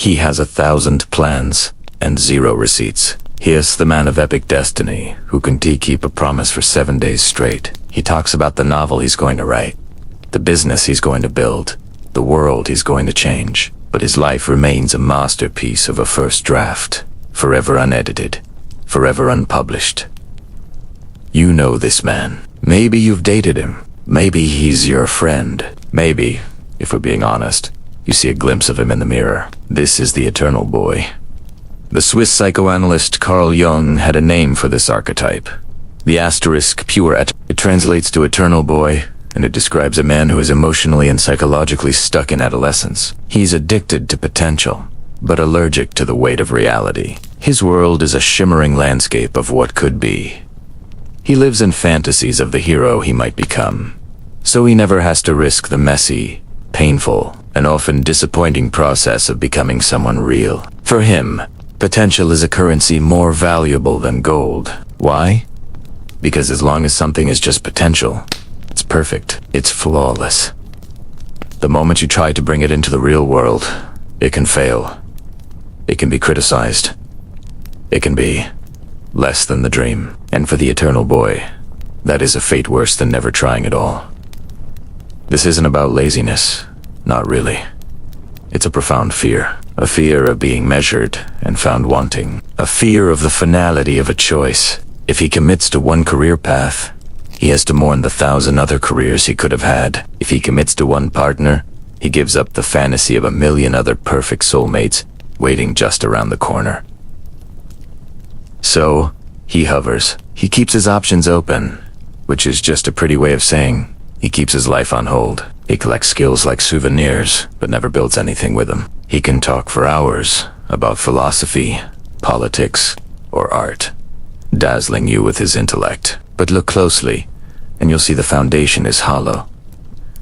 He has 1,000 plans and 0 receipts. He is the man of epic destiny who can keep a promise for 7 days straight. He talks about the novel he's going to write, the business he's going to build, the world he's going to change. But his life remains a masterpiece of a first draft, forever unedited, forever unpublished. You know this man. Maybe you've dated him. Maybe he's your friend. Maybe, if we're being honest, you see a glimpse of him in the mirror. This is the eternal boy. The Swiss psychoanalyst Carl Jung had a name for this archetype. The asterisk Puer. It translates to eternal boy, and it describes a man who is emotionally and psychologically stuck in adolescence. He's addicted to potential, but allergic to the weight of reality. His world is a shimmering landscape of what could be. He lives in fantasies of the hero he might become, so he never has to risk the messy, painful, and often disappointing process of becoming someone real. For him, potential is a currency more valuable than gold. Why? Because as long as something is just potential, it's perfect, it's flawless. The moment you try to bring it into the real world, it can fail. It can be criticized. It can be less than the dream. And for the eternal boy, that is a fate worse than never trying at all. This isn't about laziness, not really. It's a profound fear. A fear of being measured and found wanting. A fear of the finality of a choice. If he commits to one career path, he has to mourn the 1,000 other careers he could have had. If he commits to one partner, he gives up the fantasy of 1,000,000 other perfect soulmates waiting just around the corner. So, he hovers. He keeps his options open, which is just a pretty way of saying he keeps his life on hold. He collects skills like souvenirs, but never builds anything with them. He can talk for hours about philosophy, politics, or art, dazzling you with his intellect. But look closely, and you'll see the foundation is hollow.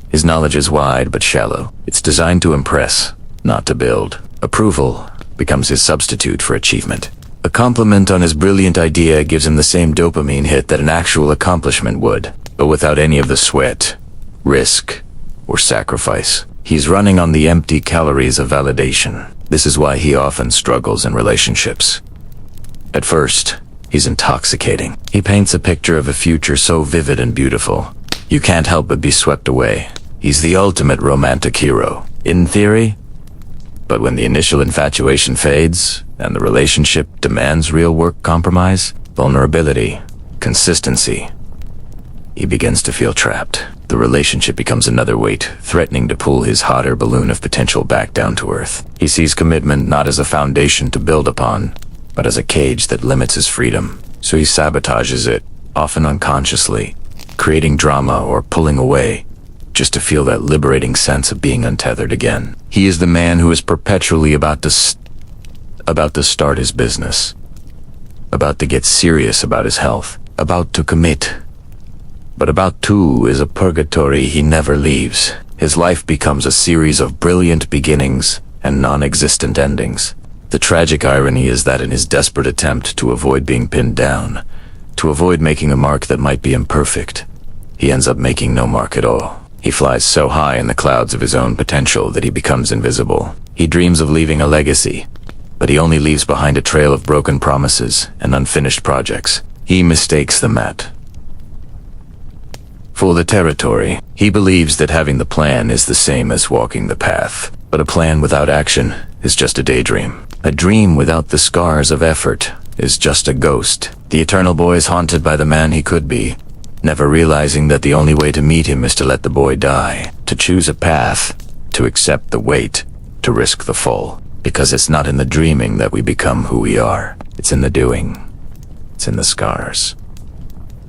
His knowledge is wide but shallow. It's designed to impress, not to build. Approval becomes his substitute for achievement. A compliment on his brilliant idea gives him the same dopamine hit that an actual accomplishment would, but without any of the sweat, risk, or sacrifice. He's running on the empty calories of validation. This is why he often struggles in relationships. At first, he's intoxicating. He paints a picture of a future so vivid and beautiful, you can't help but be swept away. He's the ultimate romantic hero, in theory. But when the initial infatuation fades, and the relationship demands real work compromise, vulnerability, consistency, he begins to feel trapped. The relationship becomes another weight, threatening to pull his hot air balloon of potential back down to earth. He sees commitment not as a foundation to build upon, but as a cage that limits his freedom. So he sabotages it, often unconsciously, creating drama or pulling away, just to feel that liberating sense of being untethered again. He is the man who is perpetually about to start his business, about to get serious about his health, about to commit. But about to is a purgatory he never leaves. His life becomes a series of brilliant beginnings and non-existent endings. The tragic irony is that in his desperate attempt to avoid being pinned down, to avoid making a mark that might be imperfect, he ends up making no mark at all. He flies so high in the clouds of his own potential that he becomes invisible. He dreams of leaving a legacy, but he only leaves behind a trail of broken promises and unfinished projects. He mistakes the mat for the territory. He believes that having the plan is the same as walking the path, but a plan without action is just a daydream. A dream without the scars of effort is just a ghost. The eternal boy is haunted by the man he could be, never realizing that the only way to meet him is to let the boy die, to choose a path, to accept the weight, to risk the fall. Because it's not in the dreaming that we become who we are. It's in the doing. It's in the scars.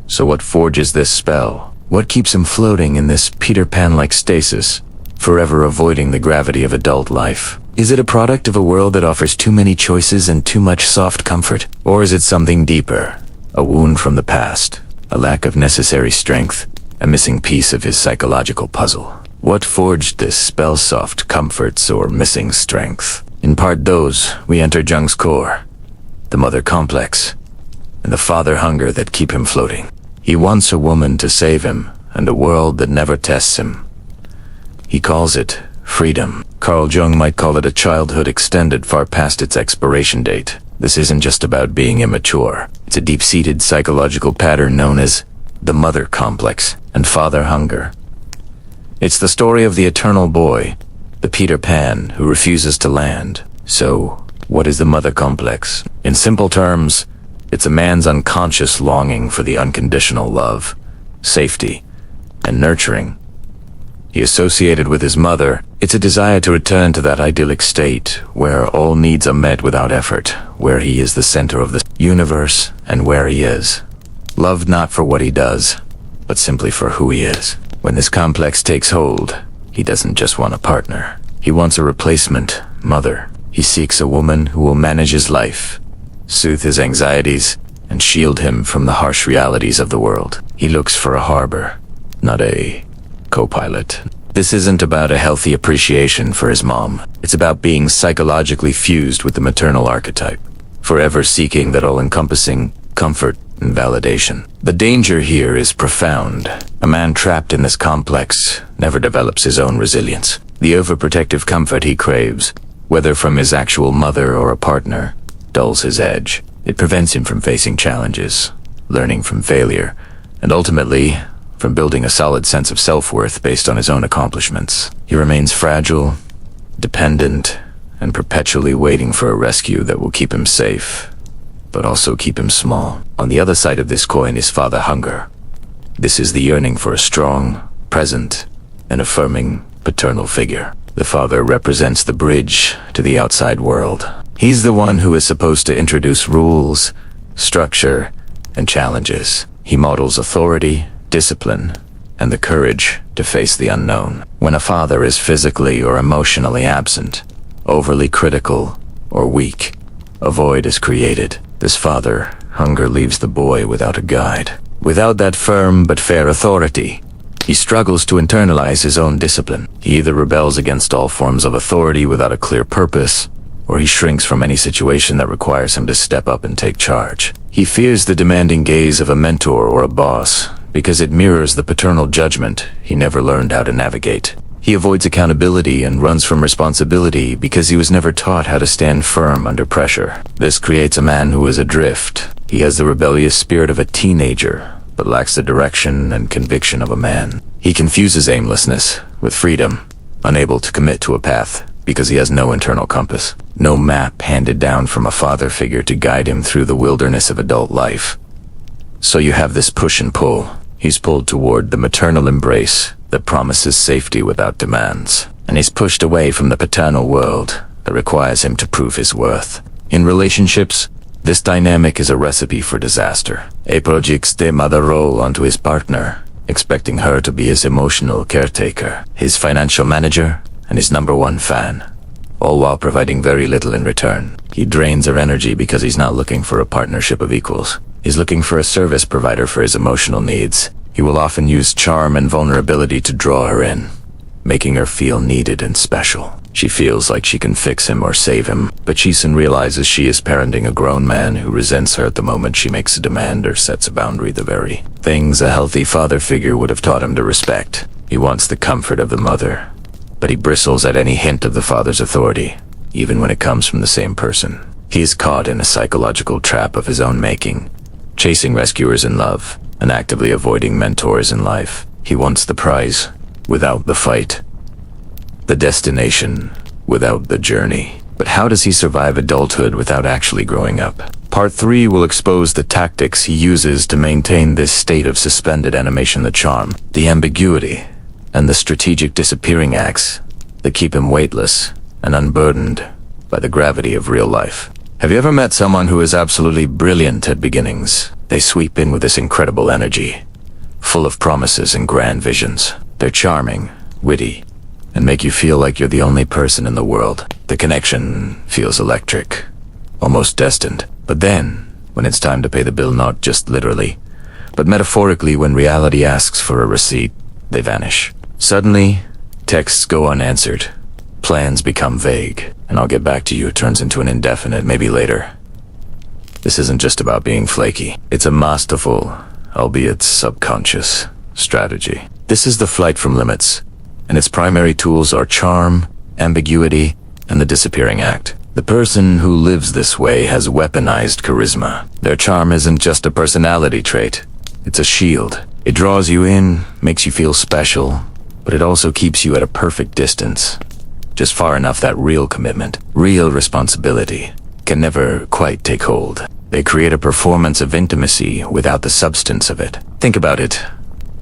So what forges this spell? What keeps him floating in this Peter Pan-like stasis, forever avoiding the gravity of adult life? Is it a product of a world that offers too many choices and too much soft comfort? Or is it something deeper? A wound from the past? A lack of necessary strength? A missing piece of his psychological puzzle? What forged this spell? Soft comforts or missing strength? In part those, we enter Jung's core, the mother complex, and the father hunger that keep him floating. He wants a woman to save him, and a world that never tests him. He calls it freedom. Carl Jung might call it a childhood extended far past its expiration date. This isn't just about being immature. It's a deep-seated psychological pattern known as the mother complex and father hunger. It's the story of the eternal boy, the Peter Pan who refuses to land. So, what is the mother complex? In simple terms, it's a man's unconscious longing for the unconditional love, safety, and nurturing he associated with his mother. It's a desire to return to that idyllic state where all needs are met without effort, where he is the center of the universe and where he is. Loved not for what he does, but simply for who he is. When this complex takes hold, he doesn't just want a partner. He wants a replacement mother. He seeks a woman who will manage his life, soothe his anxieties, and shield him from the harsh realities of the world. He looks for a harbor, not a co-pilot. This isn't about a healthy appreciation for his mom. It's about being psychologically fused with the maternal archetype, forever seeking that all-encompassing comfort and validation. The danger here is profound. A man trapped in this complex never develops his own resilience. The overprotective comfort he craves, whether from his actual mother or a partner, dulls his edge. It prevents him from facing challenges, learning from failure, and ultimately, from building a solid sense of self-worth based on his own accomplishments. He remains fragile, dependent, and perpetually waiting for a rescue that will keep him safe, but also keep him small. On the other side of this coin is father hunger. This is the yearning for a strong, present, and affirming paternal figure. The father represents the bridge to the outside world. He's the one who is supposed to introduce rules, structure, and challenges. He models authority, discipline, and the courage to face the unknown. When a father is physically or emotionally absent, overly critical, or weak, a void is created. This father hunger leaves the boy without a guide. Without that firm but fair authority, he struggles to internalize his own discipline. He either rebels against all forms of authority without a clear purpose, or he shrinks from any situation that requires him to step up and take charge. He fears the demanding gaze of a mentor or a boss, because it mirrors the paternal judgment he never learned how to navigate. He avoids accountability and runs from responsibility because he was never taught how to stand firm under pressure. This creates a man who is adrift. He has the rebellious spirit of a teenager, but lacks the direction and conviction of a man. He confuses aimlessness with freedom, unable to commit to a path because he has no internal compass, no map handed down from a father figure to guide him through the wilderness of adult life. So you have this push and pull. He's pulled toward the maternal embrace that promises safety without demands, and he's pushed away from the paternal world that requires him to prove his worth. In relationships, this dynamic is a recipe for disaster. He projects the mother role onto his partner, expecting her to be his emotional caretaker, his financial manager, and his #1 fan, all while providing very little in return. He drains her energy because he's not looking for a partnership of equals. He's looking for a service provider for his emotional needs. He will often use charm and vulnerability to draw her in, making her feel needed and special. She feels like she can fix him or save him, but she soon realizes she is parenting a grown man who resents her at the moment she makes a demand or sets a boundary, the very things a healthy father figure would have taught him to respect. He wants the comfort of the mother, but he bristles at any hint of the father's authority, even when it comes from the same person. He is caught in a psychological trap of his own making, chasing rescuers in love, and actively avoiding mentors in life. He wants the prize without the fight, the destination without the journey. But how does he survive adulthood without actually growing up? Part 3 will expose the tactics he uses to maintain this state of suspended animation, the charm, the ambiguity, and the strategic disappearing acts that keep him weightless and unburdened by the gravity of real life. Have you ever met someone who is absolutely brilliant at beginnings? They sweep in with this incredible energy, full of promises and grand visions. They're charming, witty, and make you feel like you're the only person in the world. The connection feels electric, almost destined. But then, when it's time to pay the bill, not just literally, but metaphorically, when reality asks for a receipt, they vanish. Suddenly, texts go unanswered. Plans become vague, and I'll get back to you turns into an indefinite maybe later. This isn't just about being flaky. It's a masterful, albeit subconscious, strategy. This is the flight from limits, and its primary tools are charm, ambiguity, and the disappearing act. The person who lives this way has weaponized charisma. Their charm isn't just a personality trait, it's a shield. It draws you in, makes you feel special, but it also keeps you at a perfect distance. Just far enough that real commitment, real responsibility, can never quite take hold. They create a performance of intimacy without the substance of it. Think about it.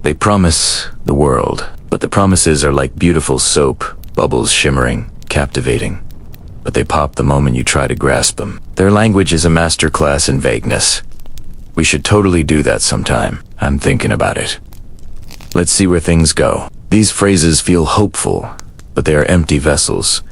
They promise the world, but the promises are like beautiful soap, bubbles shimmering, captivating. But they pop the moment you try to grasp them. Their language is a masterclass in vagueness. We should totally do that sometime. I'm thinking about it. Let's see where things go. These phrases feel hopeful, but they are empty vessels,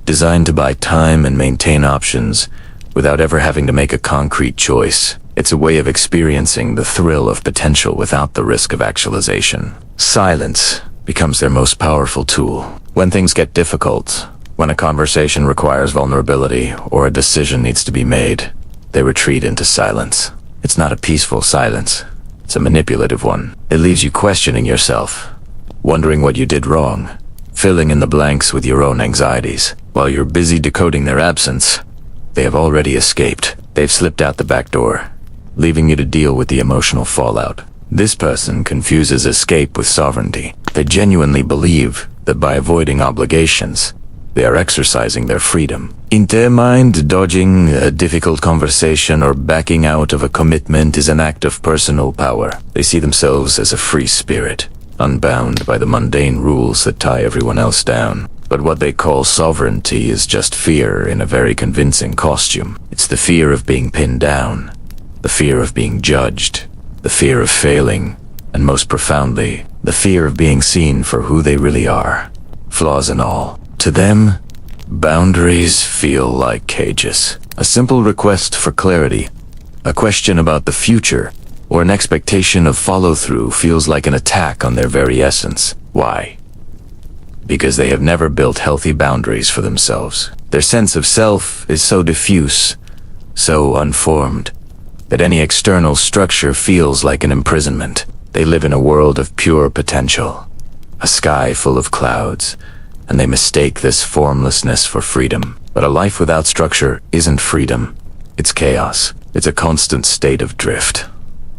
designed to buy time and maintain options without ever having to make a concrete choice. It's a way of experiencing the thrill of potential without the risk of actualization. Silence becomes their most powerful tool. When things get difficult, when a conversation requires vulnerability or a decision needs to be made, they retreat into silence. It's not a peaceful silence. It's a manipulative one. It leaves you questioning yourself, wondering what you did wrong, filling in the blanks with your own anxieties. While you're busy decoding their absence, they have already escaped. They've slipped out the back door, leaving you to deal with the emotional fallout. This person confuses escape with sovereignty. They genuinely believe that by avoiding obligations, they are exercising their freedom. In their mind, dodging a difficult conversation or backing out of a commitment is an act of personal power. They see themselves as a free spirit, unbound by the mundane rules that tie everyone else down. But what they call sovereignty is just fear in a very convincing costume. It's the fear of being pinned down, the fear of being judged, the fear of failing, and most profoundly, the fear of being seen for who they really are, flaws and all. To them, boundaries feel like cages. A simple request for clarity, a question about the future, or an expectation of follow-through feels like an attack on their very essence. Why? Because they have never built healthy boundaries for themselves. Their sense of self is so diffuse, so unformed, that any external structure feels like an imprisonment. They live in a world of pure potential, a sky full of clouds, and they mistake this formlessness for freedom. But a life without structure isn't freedom. It's chaos. It's a constant state of drift,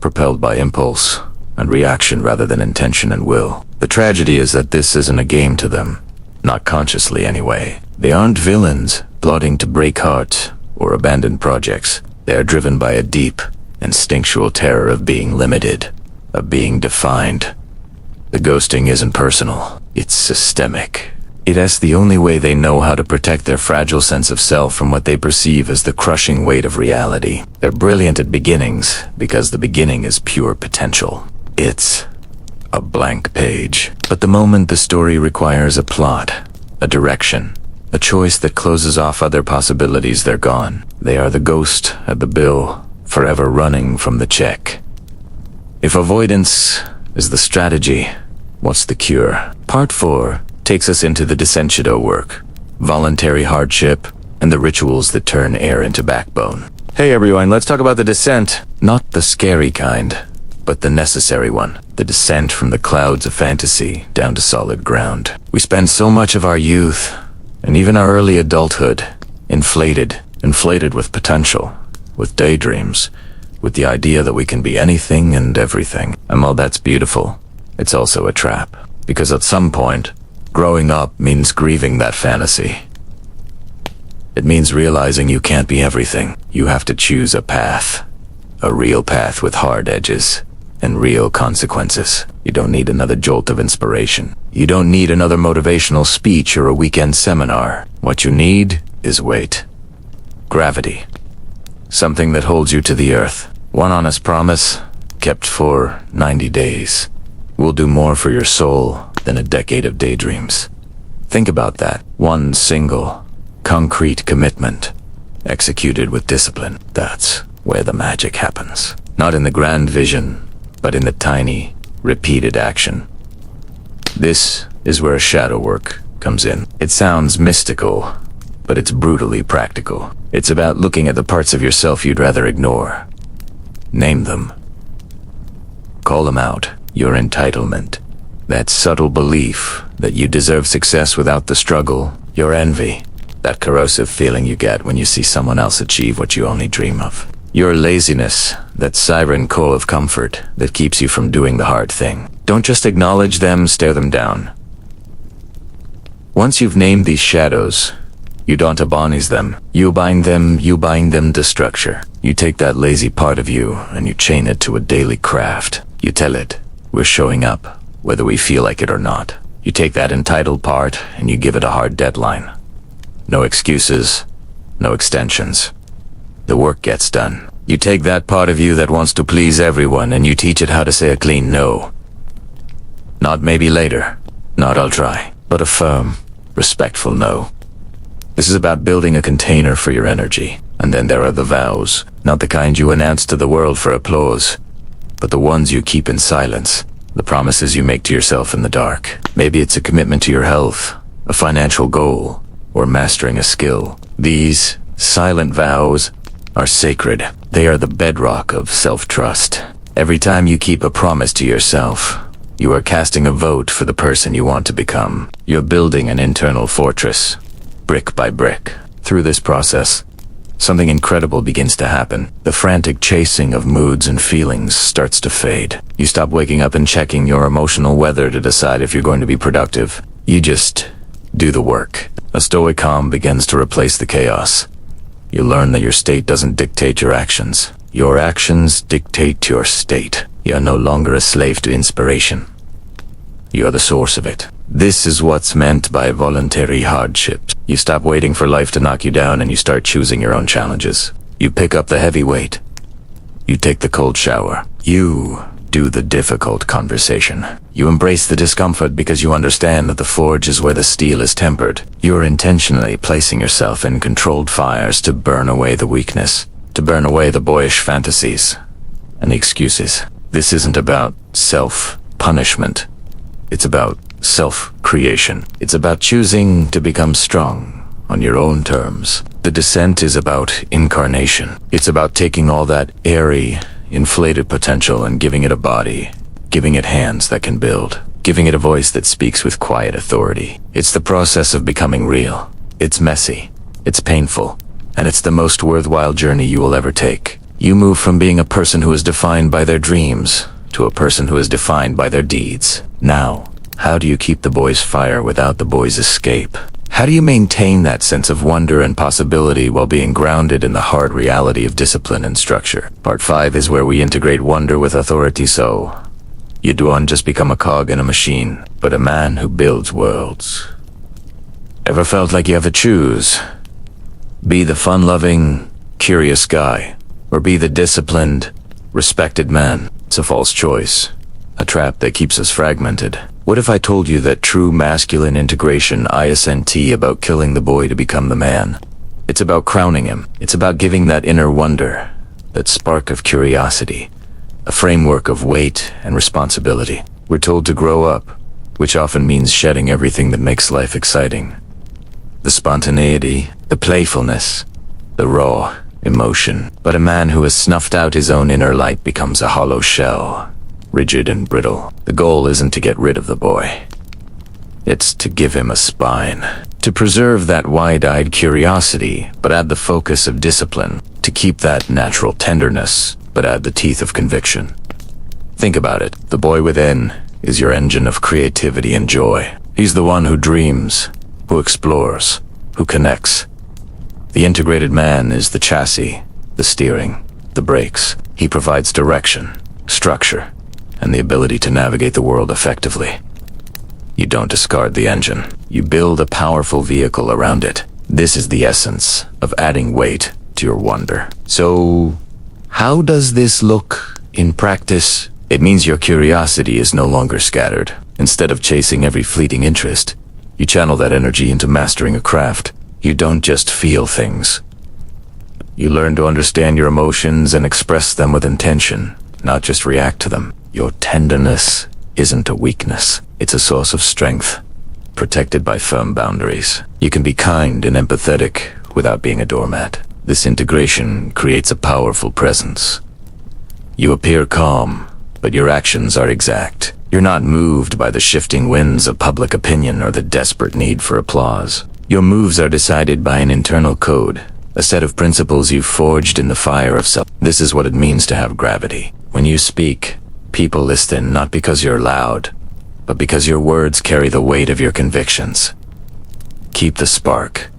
propelled by impulse and reaction rather than intention and will. The tragedy is that this isn't a game to them, not consciously anyway. They aren't villains plotting to break hearts or abandon projects. They are driven by a deep, instinctual terror of being limited, of being defined. The ghosting isn't personal, it's systemic. It's the only way they know how to protect their fragile sense of self from what they perceive as the crushing weight of reality. They're brilliant at beginnings because the beginning is pure potential. It's a blank page. But the moment the story requires a plot, a direction, a choice that closes off other possibilities, they're gone. They are the ghost at the bill, forever running from the check. If avoidance is the strategy, what's the cure? Part 4 takes us into the descencio work, voluntary hardship, and the rituals that turn air into backbone. Hey everyone, let's talk about the descent. Not the scary kind, but the necessary one. The descent from the clouds of fantasy down to solid ground. We spend so much of our youth, and even our early adulthood, inflated with potential, with daydreams, with the idea that we can be anything and everything. And while that's beautiful, it's also a trap. Because at some point, growing up means grieving that fantasy. It means realizing you can't be everything. You have to choose a path. A real path with hard edges and real consequences. You don't need another jolt of inspiration. You don't need another motivational speech or a weekend seminar. What you need is weight. Gravity. Something that holds you to the earth. One honest promise, kept for 90 days. Will do more for your soul than a decade of daydreams. Think about that. One single, concrete commitment, executed with discipline. That's where the magic happens. Not in the grand vision, but in the tiny, repeated action. This is where shadow work comes in. It sounds mystical, but it's brutally practical. It's about looking at the parts of yourself you'd rather ignore. Name them. Call them out. Your entitlement. That subtle belief that you deserve success without the struggle, Your envy, that corrosive feeling you get when you see someone else achieve what you only dream of. Your laziness, that siren call of comfort that keeps you from doing the hard thing. Don't just acknowledge them, stare them down. Once you've named these shadows, you don't abonize them. You bind them to structure. You take that lazy part of you and you chain it to a daily craft. You tell it, we're showing up, whether we feel like it or not. You take that entitled part and you give it a hard deadline. No excuses, no extensions. The work gets done. You take that part of you that wants to please everyone and you teach it how to say a clean no. Not maybe later, not I'll try, but a firm, respectful no. This is about building a container for your energy. And then there are the vows, not the kind you announce to the world for applause, but the ones you keep in silence, the promises you make to yourself in the dark. Maybe it's a commitment to your health, a financial goal, or mastering a skill. These silent vows are sacred. They are the bedrock of self-trust. Every time you keep a promise to yourself, you are casting a vote for the person you want to become. You're building an internal fortress, brick by brick. Through this process, something incredible begins to happen. The frantic chasing of moods and feelings starts to fade. You stop waking up and checking your emotional weather to decide if you're going to be productive. You just do the work. A stoic calm begins to replace the chaos. You learn that your state doesn't dictate your actions. Your actions dictate your state. You're no longer a slave to inspiration. You're the source of it. This is what's meant by voluntary hardship. You stop waiting for life to knock you down and you start choosing your own challenges. You pick up the heavy weight. You take the cold shower. You do the difficult conversation. You embrace the discomfort because you understand that the forge is where the steel is tempered. You're intentionally placing yourself in controlled fires to burn away the weakness, to burn away the boyish fantasies and the excuses. This isn't about self-punishment. It's about self-creation. It's about choosing to become strong on your own terms. The descent is about incarnation. It's about taking all that airy, inflated potential and giving it a body, giving it hands that can build, giving it a voice that speaks with quiet authority. It's the process of becoming real. It's messy, it's painful, and it's the most worthwhile journey you will ever take. You move from being a person who is defined by their dreams to a person who is defined by their deeds. Now, how do you keep the boy's fire without the boy's escape? How do you maintain that sense of wonder and possibility while being grounded in the hard reality of discipline and structure? Part 5 is where we integrate wonder with authority, so you don't just become a cog in a machine, but a man who builds worlds. Ever felt like you have to choose? Be the fun-loving, curious guy, or be the disciplined, respected man? It's a false choice, a trap that keeps us fragmented. What if I told you that true masculine integration isn't about killing the boy to become the man? It's about crowning him. It's about giving that inner wonder, that spark of curiosity, a framework of weight and responsibility. We're told to grow up, which often means shedding everything that makes life exciting. The spontaneity, the playfulness, the raw emotion. But a man who has snuffed out his own inner light becomes a hollow shell, rigid and brittle. The goal isn't to get rid of the boy. It's to give him a spine, to preserve that wide-eyed curiosity, but add the focus of discipline, to keep that natural tenderness, but add the teeth of conviction. Think about it. The boy within is your engine of creativity and joy. He's the one who dreams, who explores, who connects. The integrated man is the chassis, the steering, the brakes. He provides direction, structure, and the ability to navigate the world effectively. You don't discard the engine. You build a powerful vehicle around it. This is the essence of adding weight to your wonder. So, how does this look in practice? It means your curiosity is no longer scattered. Instead of chasing every fleeting interest, you channel that energy into mastering a craft. You don't just feel things. You learn to understand your emotions and express them with intention, not just react to them. Your tenderness isn't a weakness. It's a source of strength, protected by firm boundaries. You can be kind and empathetic without being a doormat. This integration creates a powerful presence. You appear calm, but your actions are exact. You're not moved by the shifting winds of public opinion or the desperate need for applause. Your moves are decided by an internal code, a set of principles you've forged in the fire of self. This is what it means to have gravity. When you speak, people listen not because you're loud, but because your words carry the weight of your convictions. Keep the spark.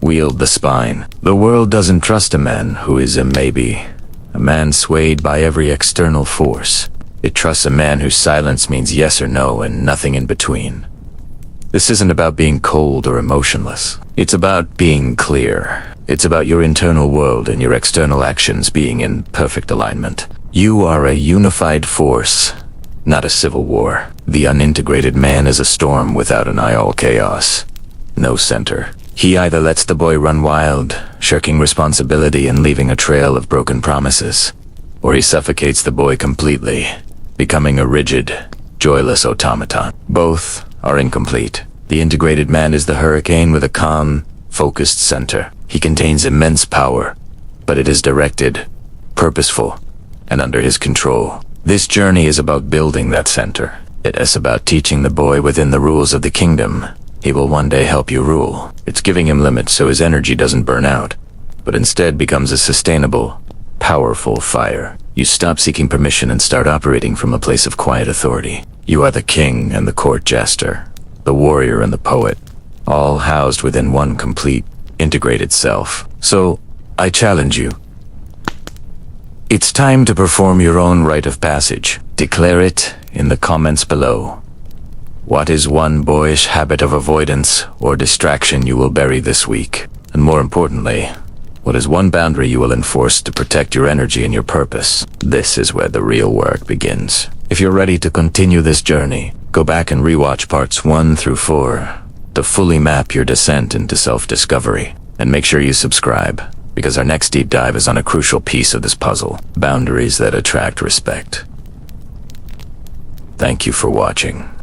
Wield the spine. The world doesn't trust a man who is a maybe, a man swayed by every external force. It trusts a man whose silence means yes or no and nothing in between. This isn't about being cold or emotionless. It's about being clear. It's about your internal world and your external actions being in perfect alignment. You are a unified force, not a civil war. The unintegrated man is a storm without an eye, all chaos. No center. He either lets the boy run wild, shirking responsibility and leaving a trail of broken promises, or he suffocates the boy completely, becoming a rigid, joyless automaton. Both are incomplete. The integrated man is the hurricane with a calm, focused center. He contains immense power, but it is directed, purposeful, and under his control. This journey is about building that center. It is about teaching the boy within the rules of the kingdom. He will one day help you rule. It's giving him limits so his energy doesn't burn out, but instead becomes a sustainable, powerful fire. You stop seeking permission and start operating from a place of quiet authority. You are the king and the court jester, the warrior and the poet, all housed within one complete, integrated self. So, I challenge you. It's time to perform your own rite of passage. Declare it in the comments below. What is one boyish habit of avoidance or distraction you will bury this week? And more importantly, what is one boundary you will enforce to protect your energy and your purpose? This is where the real work begins. If you're ready to continue this journey, go back and rewatch parts 1 through 4 to fully map your descent into self-discovery. And make sure you subscribe, because our next deep dive is on a crucial piece of this puzzle: boundaries that attract respect. Thank you for watching.